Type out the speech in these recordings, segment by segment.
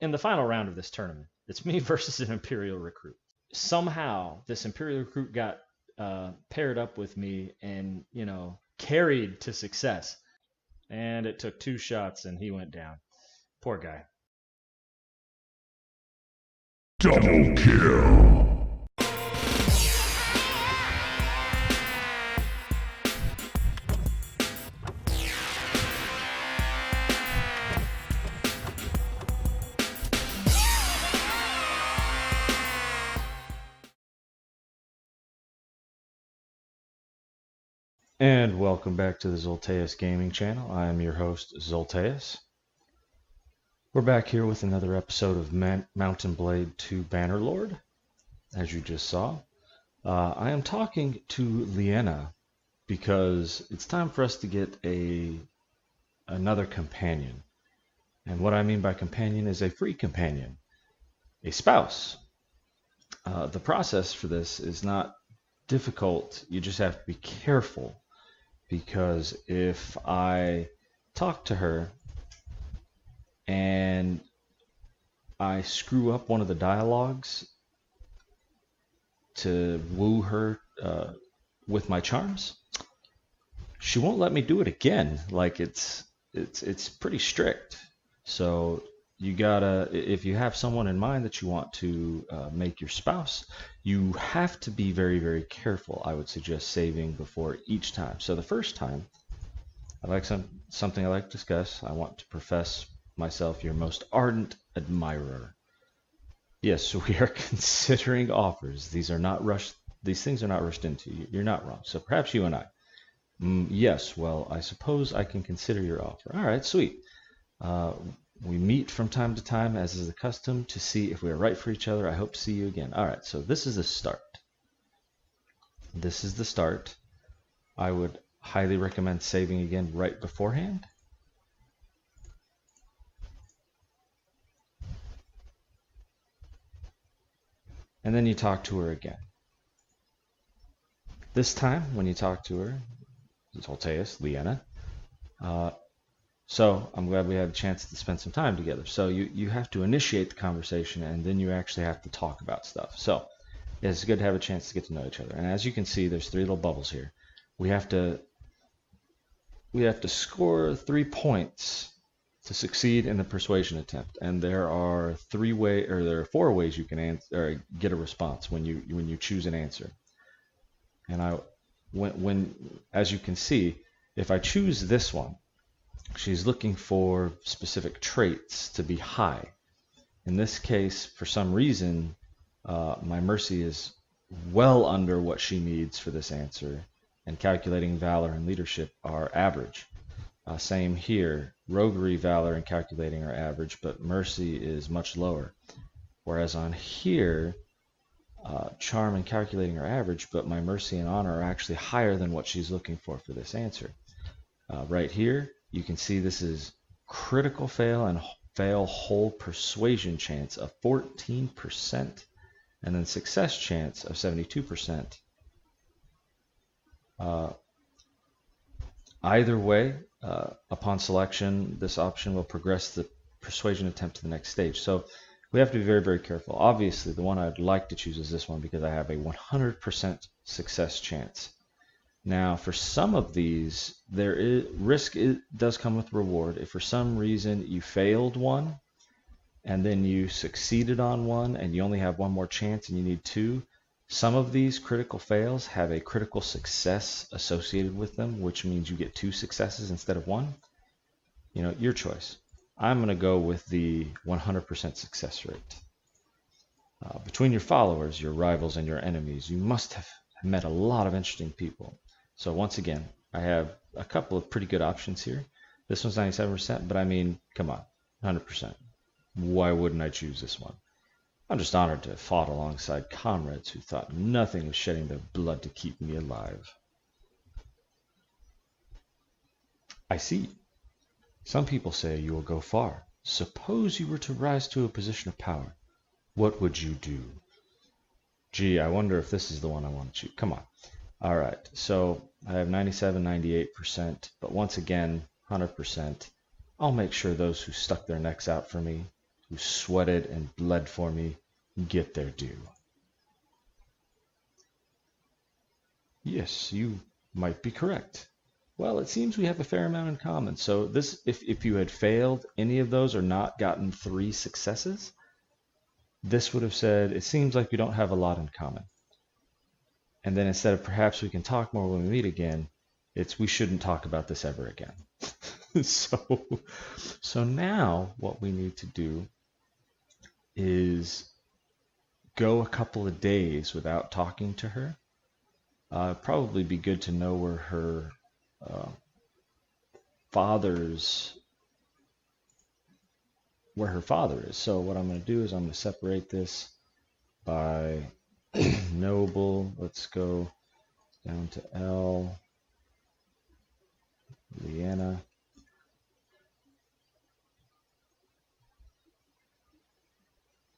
in the final round of this tournament, it's me versus an Imperial recruit. Somehow, this Imperial recruit got paired up with me and, carried to success. And it took 2 shots and he went down. Poor guy. Double kill. And welcome back to the Zolteus Gaming Channel. I am your host, Zolteus. We're back here with another episode of Mountain Blade 2 Bannerlord, as you just saw. I am talking to Liena because it's time for us to get another companion. And what I mean by companion is a free companion, a spouse. The process for this is not difficult. You just have to be careful. Because if I talk to her and I screw up one of the dialogues to woo her with my charms, she won't let me do it again. Like it's pretty strict. So you gotta, if you have someone in mind that you want to make your spouse, you have to be very, very careful. I would suggest saving before each time. So the first time, I like something I like to discuss. I want to profess myself your most ardent admirer. Yes, we are considering offers. These are not rushed. These things are not rushed into. You're not wrong. So perhaps you and I. Yes. Well, I suppose I can consider your offer. All right. Sweet. We meet from time to time, as is the custom, to see if we are right for each other. I hope to see you again. All right, so this is the start. This is the start. I would highly recommend saving again right beforehand. And then you talk to her again. This time, when you talk to her, Zolteus, Liena, so I'm glad we had a chance to spend some time together. So you have to initiate the conversation, and then you actually have to talk about stuff. So it's good to have a chance to get to know each other. And as you can see, there's 3 little bubbles here. We have to score 3 points to succeed in the persuasion attempt. And there are 4 ways you can answer or get a response when you choose an answer. And when as you can see, if I choose this one, she's looking for specific traits to be high. In this case, for some reason, my mercy is well under what she needs for this answer, and calculating valor and leadership are average. Same here, roguery, valor, and calculating are average, but mercy is much lower. Whereas on here, charm and calculating are average, but my mercy and honor are actually higher than what she's looking for this answer. Right here, you can see this is critical fail and fail whole persuasion chance of 14%, and then success chance of 72%. Either way, upon selection, this option will progress the persuasion attempt to the next stage. So we have to be very, very careful. Obviously, the one I'd like to choose is this one because I have a 100% success chance. Now, for some of these, there is risk. It does come with reward. If for some reason you failed one, and then you succeeded on one, and you only have one more chance, and you need 2, some of these critical fails have a critical success associated with them, which means you get 2 successes instead of 1. Your choice. I'm going to go with the 100% success rate. Between your followers, your rivals, and your enemies, you must have met a lot of interesting people. So once again, I have a couple of pretty good options here. This one's 97%, but I mean, come on, 100%. Why wouldn't I choose this one? I'm just honored to have fought alongside comrades who thought nothing of shedding their blood to keep me alive. I see. Some people say you will go far. Suppose you were to rise to a position of power. What would you do? Gee, I wonder if this is the one I want to choose. Come on. All right, so I have 97, 98%, but once again, 100%. I'll make sure those who stuck their necks out for me who sweated and bled for me get their due. Yes, you might be correct. Well, it seems we have a fair amount in common. So this, if you had failed any of those or not gotten 3 successes, this would have said, it seems like we don't have a lot in common. And then instead of perhaps we can talk more when we meet again, it's we shouldn't talk about this ever again. So now what we need to do is go a couple of days without talking to her. Probably be good to know where her father's where her father is. So what I'm going to do is I'm going to separate this by noble. Let's go down to L, Leanna.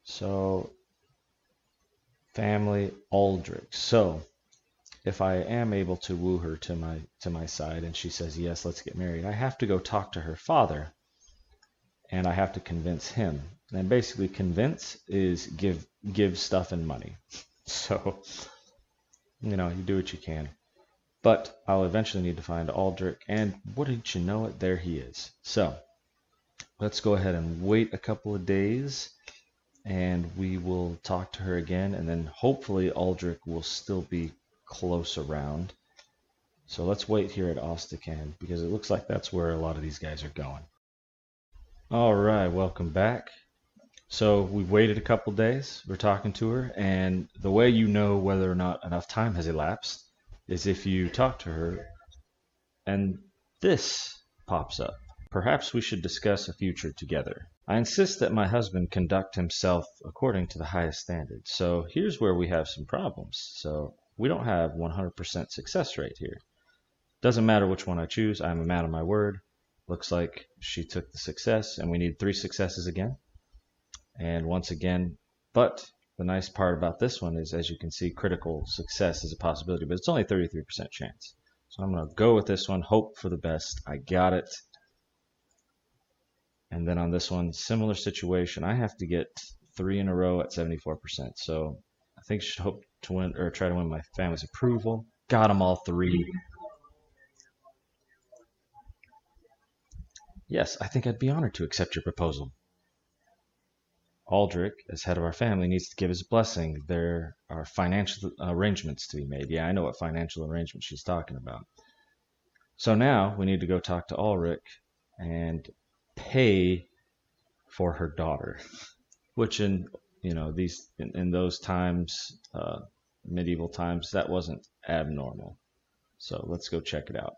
So family Aldrich. So if I am able to woo her to my side and she says yes, let's get married, I have to go talk to her father and I have to convince him. And basically convince is give stuff and money. So you do what you can. But I'll eventually need to find Aldrich, and wouldn't you know it, there he is. So let's go ahead and wait a couple of days and we will talk to her again, and then hopefully Aldrich will still be close around. So let's wait here at Ostakan because it looks like that's where a lot of these guys are going. All right, welcome back. So we've waited a couple days. We're talking to her, and the way you know whether or not enough time has elapsed is if you talk to her and this pops up. Perhaps we should discuss a future together. I insist that my husband conduct himself according to the highest standards. So here's where we have some problems. So we don't have 100% success rate here. Doesn't matter which one I choose. I'm a man of my word. Looks like she took the success, and we need 3 successes again. And once again, but the nice part about this one is, as you can see, critical success is a possibility, but it's only 33% chance. So I'm going to go with this one, hope for the best. I got it. And then on this one, similar situation. I have to get 3 in a row at 74%. So I think I should hope to win, or try to win my family's approval. Got them all 3. Yes, I think I'd be honored to accept your proposal. Aldrich, as head of our family, needs to give his blessing. There are financial arrangements to be made. Yeah, I know what financial arrangements she's talking about. So now we need to go talk to Ulrich and pay for her daughter, which in those times, medieval times, that wasn't abnormal. So let's go check it out.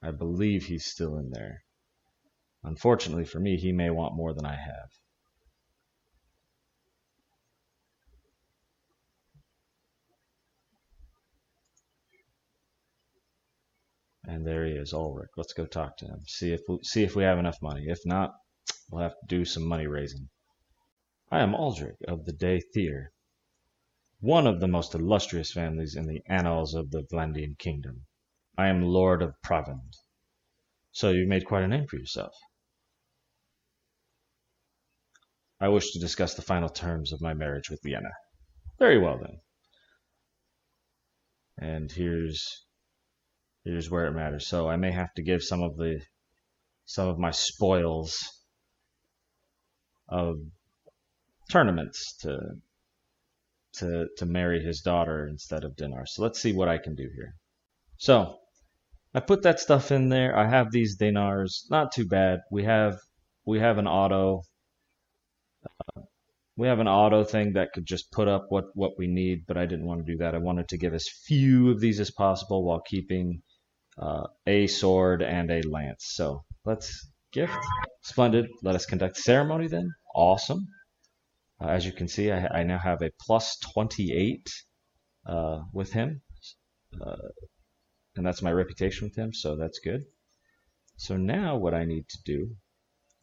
I believe he's still in there. Unfortunately for me, he may want more than I have. And there he is, Ulrich. Let's go talk to him. See if we have enough money. If not, we'll have to do some money raising. I am Ulrich of the De Thier, one of the most illustrious families in the annals of the Vlandian kingdom. I am Lord of Pravend. So you've made quite a name for yourself. I wish to discuss the final terms of my marriage with Vienna. Very well then. And here's where it matters. So I may have to give some of my spoils of tournaments to marry his daughter instead of dinar. So let's see what I can do here. So I put that stuff in there. I have these dinars. Not too bad. We have an auto. We have an auto thing that could just put up what we need, but I didn't want to do that. I wanted to give as few of these as possible while keeping a sword and a lance. So let's gift. Splendid. Let us conduct ceremony then. Awesome. As you can see, I now have a plus 28 with him. And that's my reputation with him, so that's good. So now what I need to do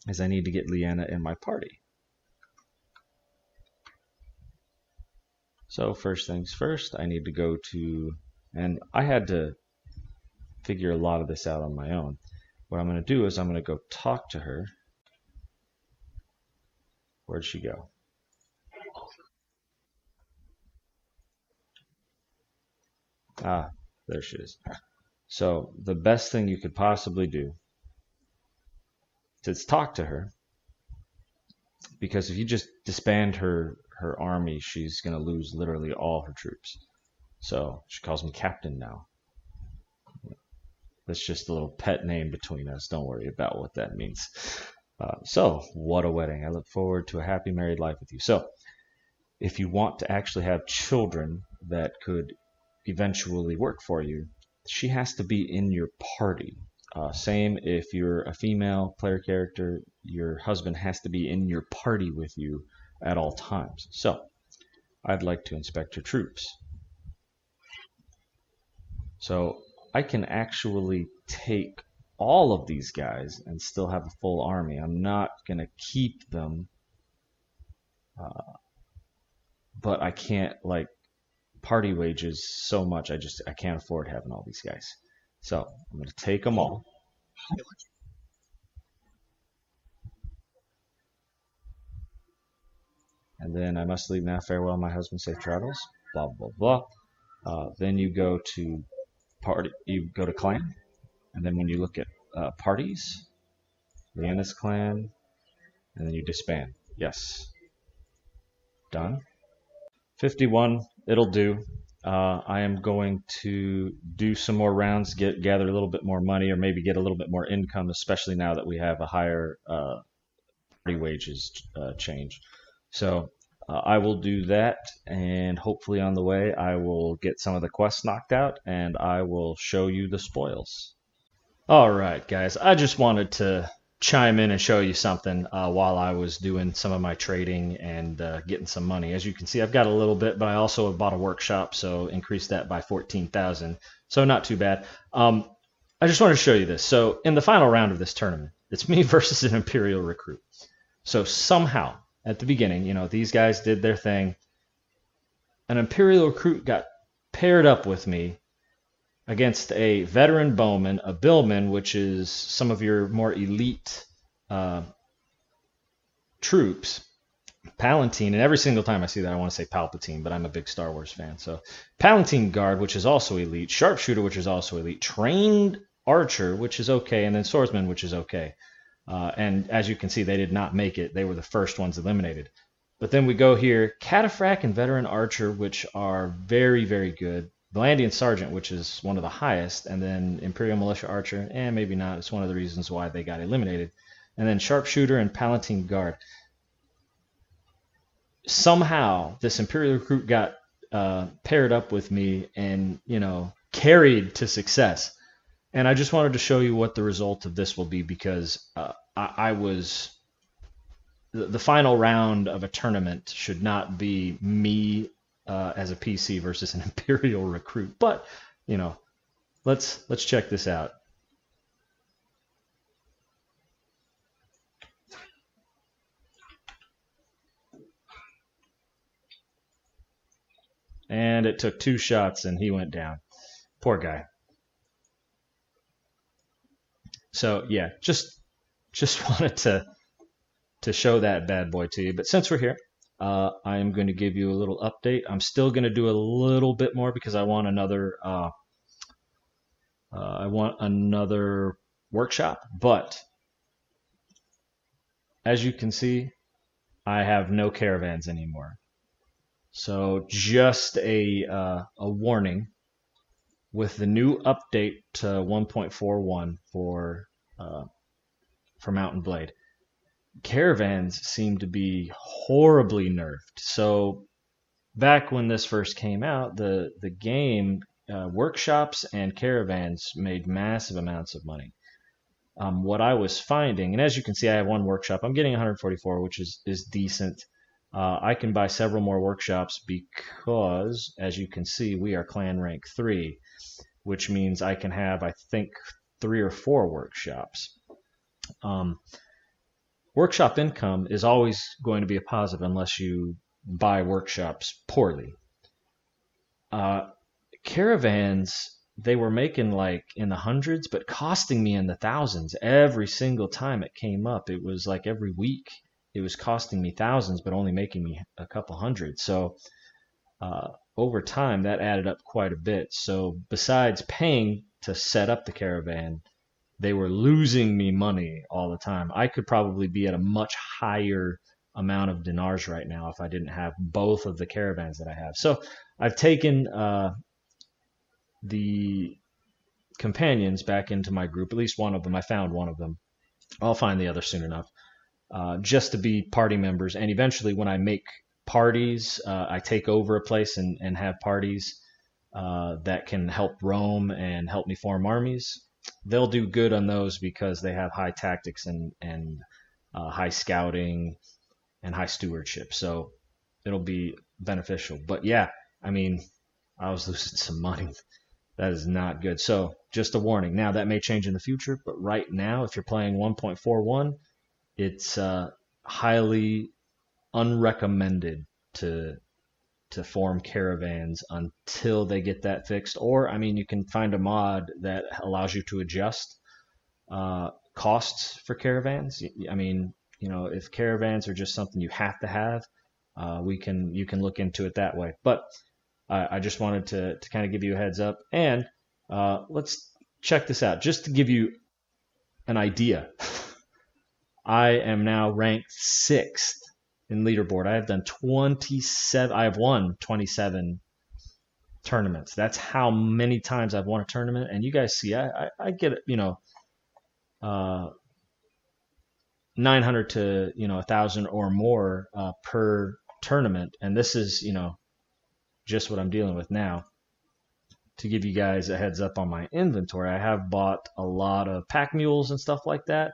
is I need to get Leanna in my party. So first things first, I need to go to, and I had to figure a lot of this out on my own. what I'm going to do is I'm going to go talk to her. Where'd she go? Ah, there she is. So the best thing you could possibly do is talk to her, because if you just disband her army, she's going to lose literally all her troops. So she calls me captain now. That's just a little pet name between us. Don't worry about what that means. So what a wedding. I look forward to a happy married life with you. So if you want to actually have children that could eventually work for you, she has to be in your party. Same if you're a female player character, your husband has to be in your party with you at all times. So I'd like to inspect your troops. So I can actually take all of these guys and still have a full army. I'm not going to keep them, but I can't, like, party wages so much. I can't afford having all these guys. So I'm going to take them all. And then I must leave now. Farewell, my husband. Safe travels. Blah, blah, blah. Then you go to party. You go to clan. And then when you look at parties, Leanna's clan, and then you disband. Yes. Done. 51. It'll do. I am going to do some more rounds, gather a little bit more money, or maybe get a little bit more income, especially now that we have a higher party wages change. So I will do that, and hopefully on the way I will get some of the quests knocked out, and I will show you the spoils. All right, guys, I just wanted to chime in and show you something while I was doing some of my trading and getting some money. As you can see, I've got a little bit, but I also bought a workshop, so increased that by 14,000. So not too bad. I just wanted to show you this. So in the final round of this tournament, it's me versus an Imperial recruit. So somehow at the beginning, these guys did their thing. An Imperial recruit got paired up with me against a veteran bowman, a billman, which is some of your more elite troops, Palatine, and every single time I see that I want to say Palpatine, but I'm a big Star Wars fan. So Palatine Guard, which is also elite, Sharpshooter, which is also elite, Trained Archer, which is okay, and then Swordsman, which is okay. And as you can see, they did not make it. They were the first ones eliminated. But then we go here, Cataphract and Veteran Archer, which are very, very good. Valandian Sergeant, which is one of the highest, and then Imperial Militia Archer, maybe not. It's one of the reasons why they got eliminated. And then Sharpshooter and Palatine Guard. Somehow, this Imperial recruit got paired up with me and, carried to success. And I just wanted to show you what the result of this will be, because I was... The final round of a tournament should not be me as a PC versus an Imperial recruit. But, let's check this out. And it took 2 shots and he went down. Poor guy. So, yeah, just wanted to show that bad boy to you. But since we're here, I am going to give you a little update. I'm still going to do a little bit more because I want another workshop. But as you can see, I have no caravans anymore. So just a warning, with the new update to 1.41 for Mountain Blade, caravans seem to be horribly nerfed. So back when this first came out, the game, workshops and caravans made massive amounts of money. What I was finding, and as you can see, I have 1 workshop. I'm getting 144, which is decent. I can buy several more workshops because, as you can see, we are clan rank 3, which means I can have, I think, 3 or 4 workshops. Workshop income is always going to be a positive unless you buy workshops poorly. Caravans they were making like in the hundreds, but costing me in the thousands every single time it came up. It was like every week it was costing me thousands, but only making me a couple hundred. So over time, that added up quite a bit. So besides paying to set up the caravan, they were losing me money all the time. I could probably be at a much higher amount of dinars right now if I didn't have both of the caravans that I have. So I've taken the companions back into my group, at least one of them. I found one of them. I'll find the other soon enough, just to be party members. And eventually, when I make parties, I take over a place and have parties that can help roam and help me form armies. They'll do good on those because they have high tactics and high scouting and high stewardship. So it'll be beneficial. But yeah, I mean, I was losing some money. That is not good. So just a warning. Now that may change in the future, but right now, if you're playing 1.41, it's highly unrecommended to form caravans until they get that fixed. Or, I mean, you can find a mod that allows you to adjust costs for caravans. I mean, if caravans are just something you have to have, you can look into it that way. But I just wanted to kind of give you a heads up. And let's check this out. Just to give you an idea, I am now ranked 6th in leaderboard. I have done 27. I have won 27 tournaments. That's how many times I've won a tournament. And you guys see, I get 900 to 1,000 or more per tournament. And this is just what I'm dealing with now. To give you guys a heads up on my inventory, I have bought a lot of pack mules and stuff like that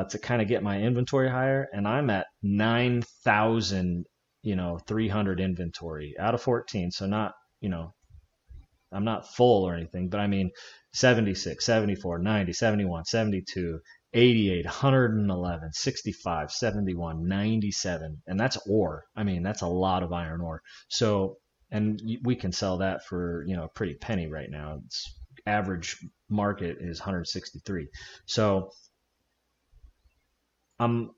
to kind of get my inventory higher, and I'm at 9,300 inventory out of 14. So not, I'm not full or anything, but I mean 76, 74, 90, 71, 72, 88, 111, 65, 71, 97, and that's ore. I mean, that's a lot of iron ore. So, and we can sell that for, a pretty penny right now. It's average market is 163. So I'm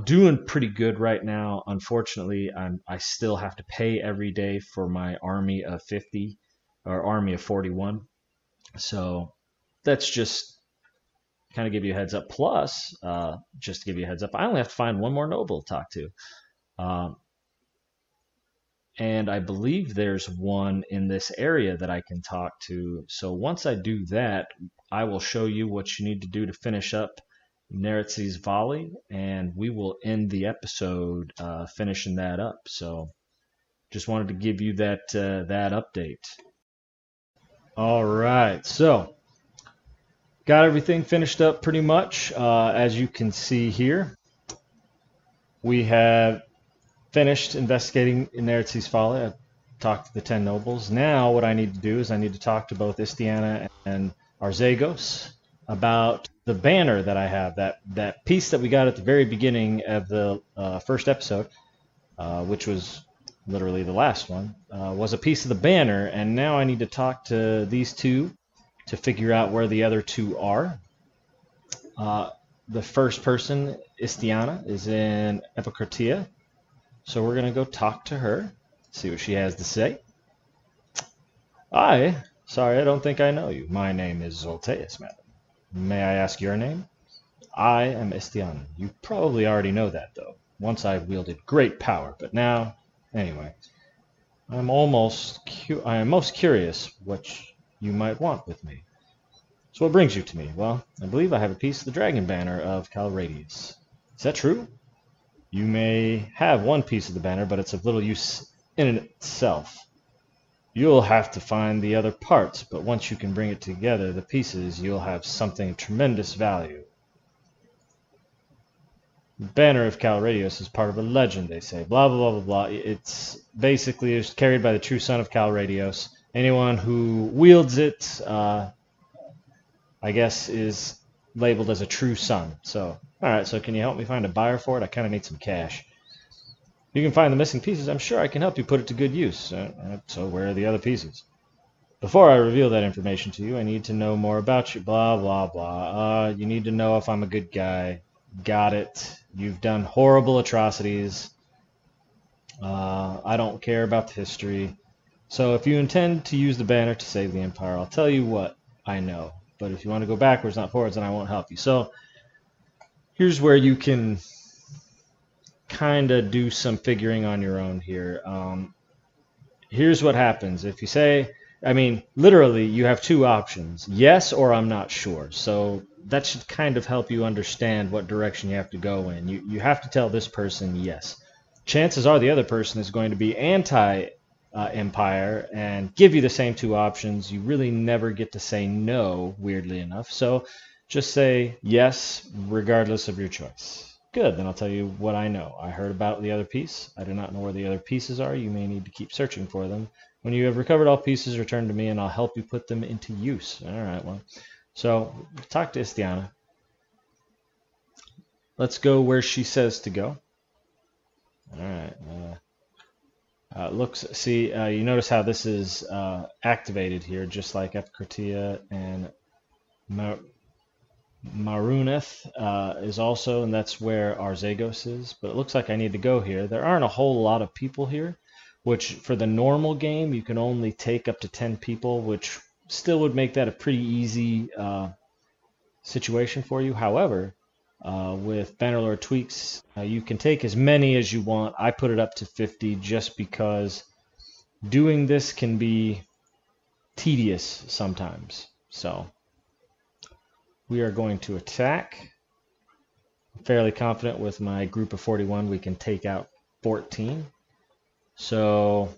doing pretty good right now. Unfortunately, I still have to pay every day for my army of 50 or army of 41. So that's just kind of give you a heads up. Plus, just to give you a heads up, I only have to find one more noble to talk to. And I believe there's one in this area that I can talk to. So once I do that, I will show you what you need to do to finish up Neretzes Folly, and we will end the episode finishing that up. So just wanted to give you that update. All right, so got everything finished up pretty much. As you can see here, we have finished investigating Neretzes Folly. I talked to the 10 nobles. Now what I need to do is I need to talk to both Istiana and Arzagos about the banner that I have, that piece that we got at the very beginning of the first episode, which was literally the last one, was a piece of the banner, and now I need to talk to these two to figure out where the other two are. The first person, Istiana, is in Epicratia, so we're going to go talk to her, see what she has to say. Sorry, I don't think I know you. My name is Zolteus, madam. May I ask your name? I am Istiana. You probably already know that, though. Once I wielded great power, but now, anyway, I am most curious what you might want with me. So what brings you to me? Well, I believe I have a piece of the dragon banner of Calradius. Is that true? You may have one piece of the banner, but it's of little use in itself. You'll have to find the other parts, but once you can bring it together, the pieces, you'll have something of tremendous value. The banner of Calradius is part of a legend, they say. Blah, blah, blah, blah, blah. It's basically carried by the true son of Calradius. Anyone who wields it, I guess, is labeled as a true son. So, alright, so can you help me find a buyer for it? I kind of need some cash. You can find the missing pieces. I'm sure I can help you put it to good use. So where are the other pieces? Before I reveal that information to you, I need to know more about you. Blah, blah, blah. You need to know if I'm a good guy. Got it. You've done horrible atrocities. I don't care about the history. So if you intend to use the banner to save the Empire, I'll tell you what I know. But if you want to go backwards, not forwards, then I won't help you. So here's where you can kind of do some figuring on your own here. Here's what happens. If you say, I mean, literally, you have two options, yes or I'm not sure. So that should kind of help you understand what direction you have to go in. You have to tell this person yes. Chances are the other person is going to be anti-empire and give you the same two options. You really never get to say no, weirdly enough. So just say yes, regardless of your choice. Good, then I'll tell you what I know. I heard about the other piece. I do not know where the other pieces are. You may need to keep searching for them. When you have recovered all pieces, return to me and I'll help you put them into use. All right, well. So talk to Istiana. Let's go where she says to go. All right. You notice how this is activated here, just like Epicratia and Maruneth is also, and that's where Arzagos is. But it looks like I need to go here. There aren't a whole lot of people here, which for the normal game, you can only take up to 10 people, which still would make that a pretty easy situation for you. However, with Bannerlord tweaks, you can take as many as you want. I put it up to 50 just because doing this can be tedious sometimes. So we are going to attack. I'm fairly confident with my group of 41 we can take out 14. So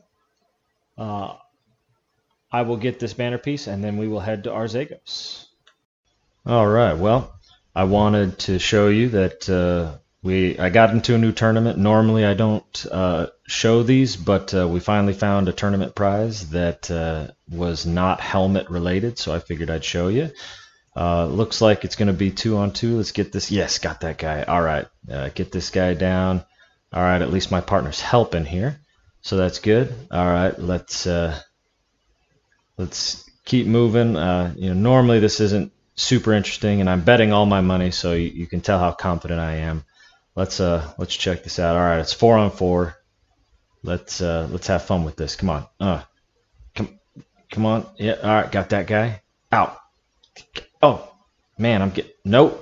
I will get this banner piece and then we will head to Arzagos. All right, well, I wanted to show you that I got into a new tournament. Normally I don't show these, but we finally found a tournament prize that was not helmet related, so I figured I'd show you. Looks like it's going to be 2-on-2. Let's get this. Yes, got that guy. All right, get this guy down. All right, at least my partner's helping here, so that's good. All right, let's keep moving. Normally this isn't super interesting, and I'm betting all my money, so you can tell how confident I am. Let's check this out. All right, it's 4-on-4. Let's have fun with this. Come on. Come on. Yeah. All right, got that guy. Out. Oh, man, I'm getting... Nope.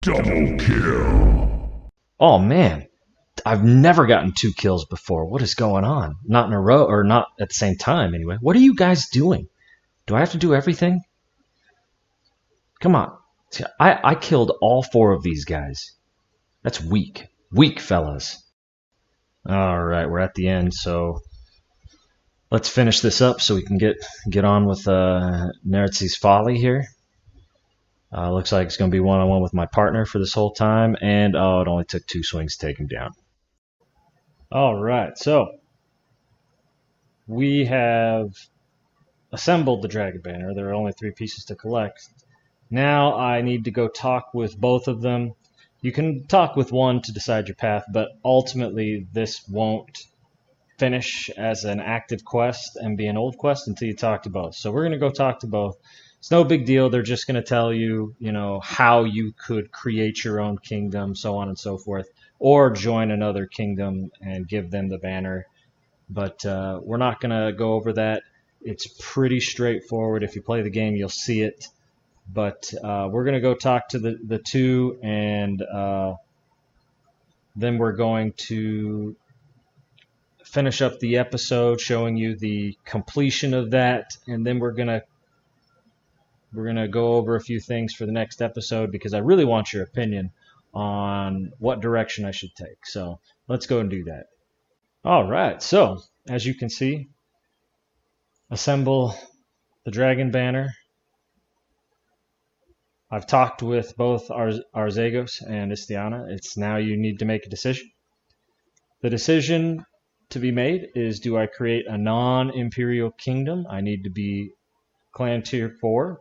Double kill. Oh, man. I've never gotten 2 kills before. What is going on? Not in a row, or not at the same time, anyway. What are you guys doing? Do I have to do everything? Come on. See, I killed all 4 of these guys. That's weak. Weak, fellas. All right, we're at the end, so... Let's finish this up so we can get on with Neretzes Folly here. Looks like it's going to be one-on-one with my partner for this whole time, and it only took 2 swings to take him down. All right, so we have assembled the Dragon Banner. There are only 3 pieces to collect. Now I need to go talk with both of them. You can talk with one to decide your path, but ultimately this won't finish as an active quest and be an old quest until you talk to both. So we're going to go talk to both. It's no big deal. They're just going to tell you, how you could create your own kingdom, so on and so forth, or join another kingdom and give them the banner. But we're not going to go over that. It's pretty straightforward. If you play the game, you'll see it. But we're going to go talk to the 2, and then we're going to finish up the episode showing you the completion of that, and then we're gonna go over a few things for the next episode because I really want your opinion on what direction I should take. So let's go and do that. All right, so as you can see, assemble the Dragon Banner. I've talked with both Arzagos and Istiana. It's now you need to make a decision. The decision to be made is, do I create a non-imperial kingdom? I need to be clan tier 4,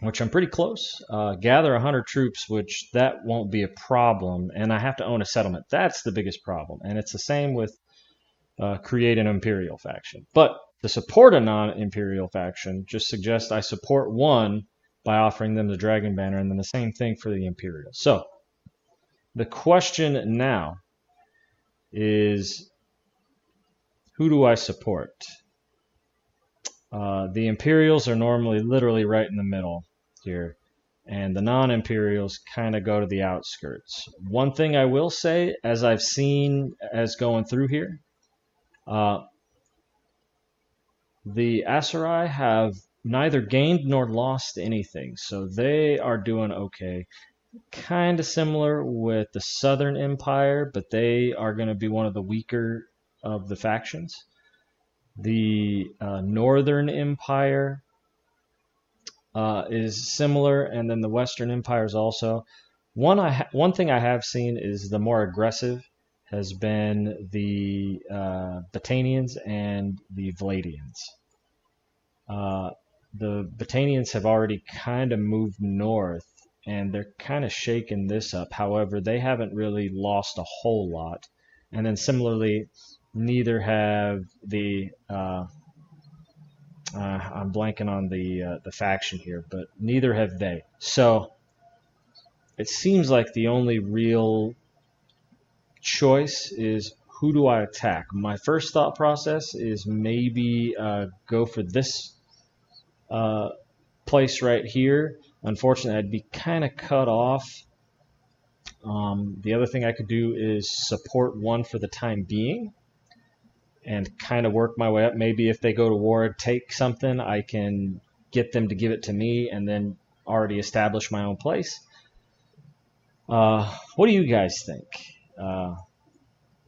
which I'm pretty close. Gather 100 troops, which that won't be a problem, and I have to own a settlement. That's the biggest problem, and it's the same with create an Imperial faction. But to support a non-Imperial faction, just suggest I support one by offering them the Dragon Banner, and then the same thing for the Imperial. So the question now is, who do I support? The Imperials are normally literally right in the middle here, and the non-Imperials kind of go to the outskirts. One thing I will say, as I've seen as going through here, the Aserai have neither gained nor lost anything, so they are doing okay. Kind of similar with the Southern Empire, but they are going to be one of the weaker of the factions. The Northern Empire is similar, and then the Western Empires also. One thing I have seen is the more aggressive has been the Batanians and the Vladians. The Batanians have already kind of moved north, and they're kind of shaking this up. However, they haven't really lost a whole lot. And then similarly, neither have the I'm blanking on the faction here, but neither have they. So it seems like the only real choice is, who do I attack? My first thought process is maybe go for this place right here. Unfortunately, I'd be kind of cut off. The other thing I could do is support one for the time being and kind of work my way up. Maybe if they go to war, take something, I can get them to give it to me and then already establish my own place. What do you guys think?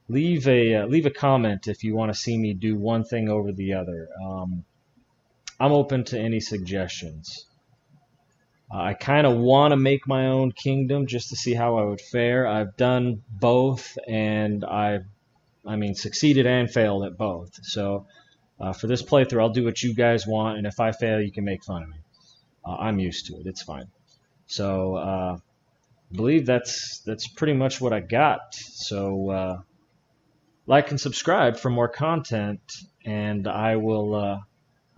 Leave a comment if you want to see me do one thing over the other. I'm open to any suggestions. I kind of want to make my own kingdom just to see how I would fare. I've done both, and succeeded and failed at both. So for this playthrough, I'll do what you guys want, and if I fail, you can make fun of me. I'm used to it. It's fine. So I believe that's pretty much what I got. So like and subscribe for more content, and I'll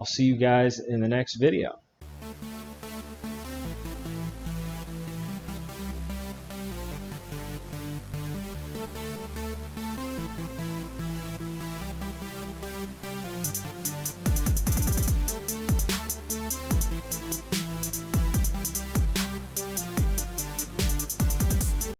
see you guys in the next video.